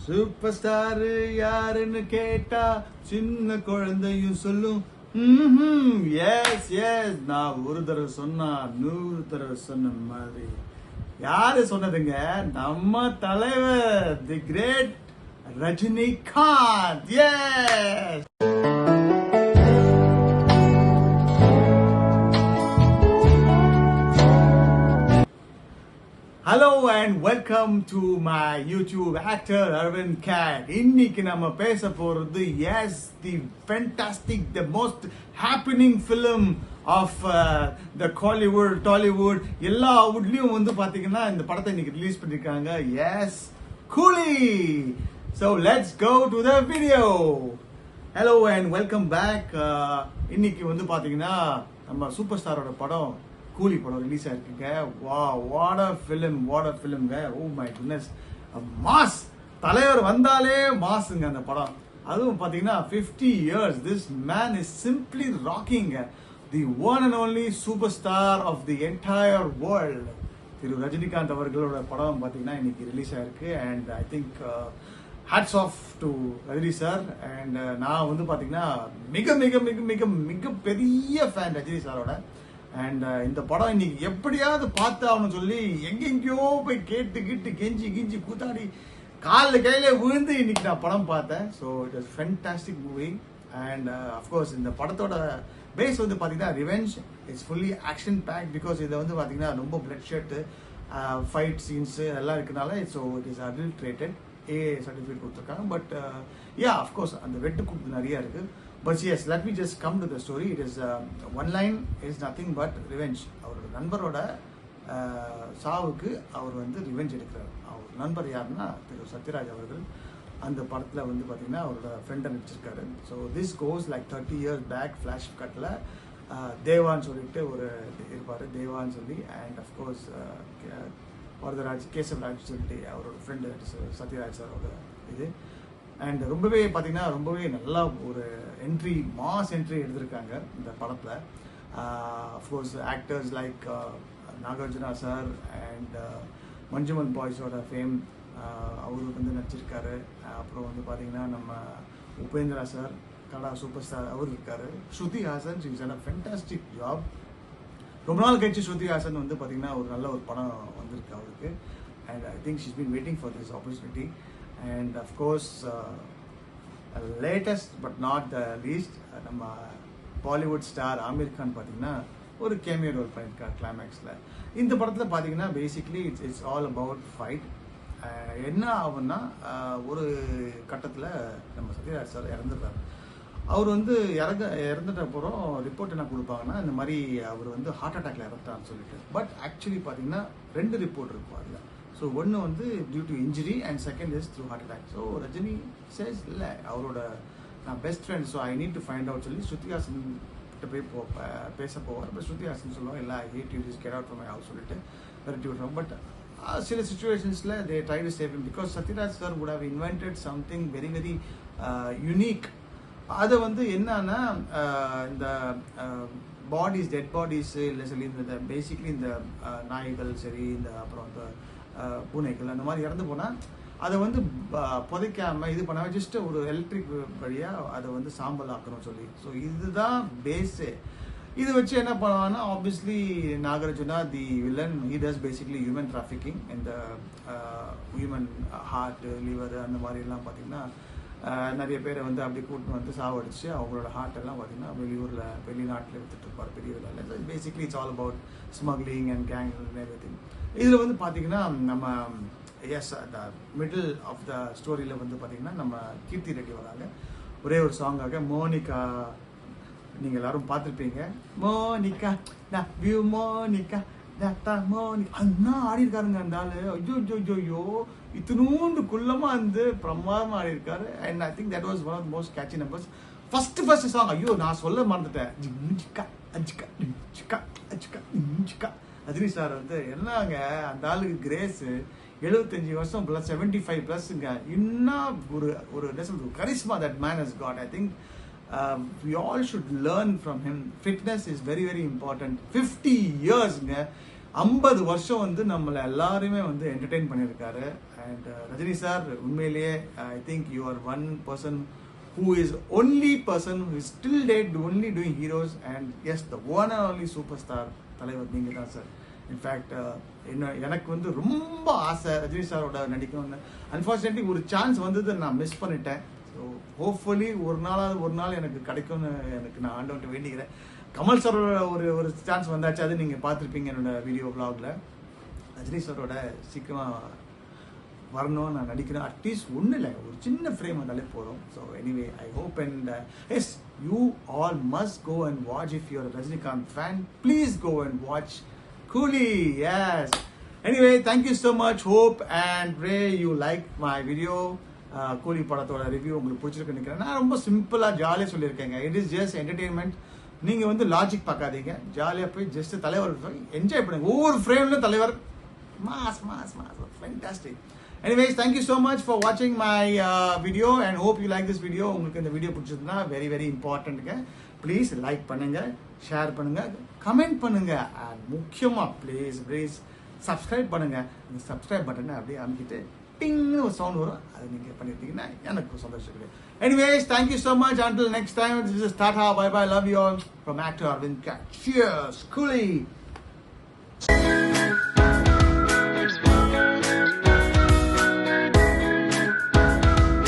Super star யாருன்னு கேட்டா சின்ன குழந்தையும் சொல்லும். எஸ் எஸ், நான் ஒரு தடவை சொன்னா 100 தடவை சொன்ன மாதிரி. யாரு சொன்னதுங்க? நம்ம தலைவர் the great Rajinikanth. Yes. Hello and welcome to my YouTube actor Arvind Cat. இன்னைக்கு நம்ம பேச போறது yes the fantastic, the most happening film of the Collywood, Tollywood, எல்லா வுட்லயும் வந்து பாத்தீங்கன்னா இந்த படத்தை இன்னைக்கு ரிலீஸ் பண்ணிருக்காங்க. Yes, Coolie. So let's go to the video. Hello and welcome back. இன்னைக்கு வந்து பாத்தீங்கன்னா நம்ம சூப்பர் ஸ்டாரோட படம் கூலி படம் ரிலீஸ் ஆயிருக்குங்க. வா, வாட் அ ஃபிலிம்ங்க. Oh my goodness, mass. தலைவர் வந்தாலே மாஸுங்க அந்த படம். அதுவும் பாத்தீங்கன்னா 50 years this man is simply rocking. The one and only superstar of the entire world, திரு ரஜினிகாந்த் அவர்களோட படம் பாத்தீங்கன்னா இன்னைக்கு ரிலீஸ் ஆயிருக்கு. And I think hats off to Rajini sir. And நான் வந்து பாத்தீங்கன்னா மிக மிக மிக மிக மிக பெரிய ஃபேன் ரஜினி சாரோட. அண்ட் இந்த படம் இன்னைக்கு எப்படியாவது பார்த்து அவனு சொல்லி எங்கெங்கயோ போய் கேட்டு கெஞ்சி கூத்தாடி காலில் கையில விழுந்து இன்னைக்கு நான் படம் பார்த்தேன். So it was fantastic movie. And of course இந்த படத்தோட பேஸ் வந்து பார்த்தீங்கன்னா revenge. It's fully action packed. Because இதில் வந்து பார்த்தீங்கன்னா ரொம்ப பிளட் ஷர்ட், ஃபைட் சீன்ஸ் எல்லாம் இருக்கனால so it is adulterated. A certificate கொடுத்துருக்காங்க. பட் யா, அஃப்கோர்ஸ் அந்த வெட்டு கூட்டு நிறைய இருக்கு. But yes, let me just come to the story. It is one line is nothing but revenge. அவரோட நண்பரோட சாவுக்கு அவர் வந்து ரிவெஞ்ச் எடுக்கிறார். அவர் நண்பர் யாருன்னா திரு சத்யராஜ் அவர்கள். அந்த படத்தில் வந்து பார்த்தீங்கன்னா அவரோட ஃப்ரெண்டை நடிச்சிருக்காரு. So this goes like 30 years back. Flash கட்டில் தேவான்னு சொல்லிட்டு ஒரு இருப்பார், தேவான்னு சொல்லி. அண்ட் அஃப்கோர்ஸ் வரதராஜ், கேசவராஜ் சொல்லிட்டு அவரோட ஃப்ரெண்டு சத்யராஜ் சாரோட இது. அண்ட் ரொம்பவே பார்த்தீங்கன்னா ரொம்பவே நல்லா ஒரு என்ட்ரி, மாஸ் என்ட்ரி எடுத்திருக்காங்க இந்த படத்தில். Of course actors like Nagarjuna sir and Manjummel பாய்ஸோட ஃபேம் அவரு வந்து நடிச்சிருக்காரு. அப்புறம் வந்து பார்த்தீங்கன்னா நம்ம உபேந்திரா சார், கடா சூப்பர் ஸ்டார், அவர் இருக்காரு. Shruti Haasan, she is done a fantastic job. ரொம்ப நாள் கழிச்சு ஸ்ருதி ஹாசன் வந்து பார்த்தீங்கன்னா ஒரு நல்ல ஒரு படம் வந்திருக்கு அவருக்கு. And I think she's been waiting for this opportunity. And of course latest but not the least, நம்ம பாலிவுட் ஸ்டார் ஆமீர் கான் பார்த்தீங்கன்னா ஒரு கேமியோ ரோல் பண்ணியிருக்கார் கிளைமேக்ஸில். இந்த படத்தில் பார்த்தீங்கன்னா basically it's all about fight. என்ன ஆகும்னா ஒரு கட்டத்தில் நம்ம சத்யராஜ் சார் இறந்துடுறாரு. அவர் வந்து இறந்துட்ட அப்புறம் ரிப்போர்ட் என்ன கொடுப்பாங்கன்னா இந்த மாதிரி அவர் வந்து ஹார்ட் அட்டாக்ல இறந்துட்டான்னு சொல்லிட்டு. பட் ஆக்சுவலி பார்த்தீங்கன்னா 2 ரிப்போர்ட் இருக்கும் அதில். ஸோ ஒன்று வந்து due to injury and second is through heart attack. So Rajini chase இல்லை அவரோட நான் best friend, so I need to find out சொல்லி ஸ்ருதிஹாசன் கிட்ட போய் பேச போவார். பட் ஸ்ருதிஹாசன் சொல்லுவாங்க இல்லை, I hate you, this get out from my house சொல்லிட்டு விரட்டி விட்டுருவோம். பட் சில சுச்சுவேஷன்ஸில் they try to save him because Sathyaraj sir would have invented something very very unique. அதை வந்து என்னன்னா இந்த பாடிஸ், டெட் பாடிஸ் இல்லை சொல்லி இந்த பேசிக்லி இந்த நாய்கள் சரி, இந்த அப்புறம் இந்த பூனைகள் அந்த மாதிரி இறந்து போனால் அதை வந்து புதைக்காம இது பண்ணாமல் ஜஸ்ட் ஒரு எலக்ட்ரிக் வழியாக அதை வந்து சாம்பல் ஆக்கணும் சொல்லி. ஸோ இதுதான் பேஸு. இது வச்சு என்ன பண்ணுவாங்கன்னா obviously Nagarjuna the villain, he does basically human trafficking. இந்த ஹியூமன் ஹார்ட், லிவர் அந்த மாதிரிலாம் பார்த்தீங்கன்னா நிறைய பேரை வந்து அப்படி கூட்டின்னு வந்து சாவடிச்சு அவங்களோட ஹார்ட் எல்லாம் பார்த்தீங்கன்னா வெளிநாட்டில் வித்துட்டு இருப்பார் பெரிய விலையில். Basically it's all about smuggling and gang everything. இதில் வந்து பார்த்தீங்கன்னா நம்ம எஸ் த மிடில் ஆஃப் த ஸ்டோரியில் வந்து பார்த்தீங்கன்னா நம்ம கீர்த்தி ரெட்டி வராங்க ஒரே ஒரு சாங்காக. மோனிகா நீங்கள் எல்லாரும் பார்த்துருப்பீங்க. மோனிகா நான் வியூ மோனிகா மோனிகா அண்ணா ஆடி இருக்காருங்க அந்த ஆளு. ஐயோ இத்தினூண்டு குள்ளமாக வந்து பிரமாதமாக ஆடி இருக்காரு. And I think that was one of the most catchy numbers. First song ஐயோ நான் சொல்ல மறந்துட்டேன். ரஜினி சார் வந்து என்னங்க அந்த ஆளுக்கு கிரேஸு 75 வருஷம் ப்ளஸ் 75+ங்க. இன்னும் ஒரு charisma that man has got. I think we all should learn from him. Fitness is very very important. 50 yearsங்க, 50 வருஷம் வந்து நம்மளை எல்லாருமே வந்து என்டர்டெயின் பண்ணியிருக்காரு. அண்ட் ரஜினி சார் உண்மையிலேயே I think you are one person who is only person who is still dead only doing heroes, and yes, the one and only superstar தலைவர் நீங்க தான் சார். இன்ஃபேக்ட் எனக்கு வந்து ரொம்ப ஆசை ரஜினி சாரோட நடிக்கணும்னு. அன்ஃபார்ச்சுனேட்லி ஒரு சான்ஸ் வந்தது நான் மிஸ் பண்ணிட்டேன். ஸோ ஹோப்ஃபுல்லி ஒரு நாள் எனக்கு கிடைக்கும்னு எனக்கு நான் ஆண்டவன்ட்டு வேண்டிக்கிறேன். கமல் சாரோட ஒரு சான்ஸ் வந்தாச்சு, அது நீங்கள் பார்த்துருப்பீங்க என்னோட வீடியோ வ்ளாகில். ரஜினி சாரோட சீக்கிரமாக வரணும் நான் நடிக்கிறேன். அட்லீஸ்ட் ஒன்றும் இல்லை, ஒரு சின்ன ஃப்ரேம் வந்தாலே போதும். So anyway I hope and yes you all must go and watch. If your Rajinikanth fan please go and watch Coolie. Yes anyway thank you so much. Hope and pray you like my video. Coolie படத்தோட review உங்களுக்கு பிடிச்சிருக்குன்னு நினைக்கிறேன். நான் ரொம்ப சிம்பிளாக ஜாலியாக சொல்லியிருக்கேங்க. It is just entertainment. நீங்கள் வந்து லாஜிக் பார்க்காதீங்க, ஜாலியாக போய் ஜஸ்ட் தலைவர் என்ஜாய் பண்ணுங்க. ஒவ்வொரு ஃப்ரேம்லையும் தலைவர் mass mass mass fantastic. Anyways, thank you so much for watching my video and hope you like this video. உங்களுக்கு இந்த வீடியோ பிடிச்சிருந்தா வெரி வெரி இம்பார்ட்டன்ட்ங்க. ப்ளீஸ் லைக் பண்ணுங்க, ஷேர் பண்ணுங்க, கமெண்ட் பண்ணுங்க, அண்ட் முக்கியமாக ப்ளீஸ் சப்ஸ்கிரைப் பண்ணுங்க. இந்த சப்ஸ்கிரைப் பட்டனை அப்படியே அமைக்கிட்டு டிங்னு ஒரு சவுண்ட் வரும், அதை நீங்கள் பண்ணிட்டீங்கன்னா எனக்கு சந்தோஷம் இருக்கு. Anyways, thank you so much. Until next time, this is Tata. Bye bye. Love you all from actor Arvind Kat. Cheers. Coolie.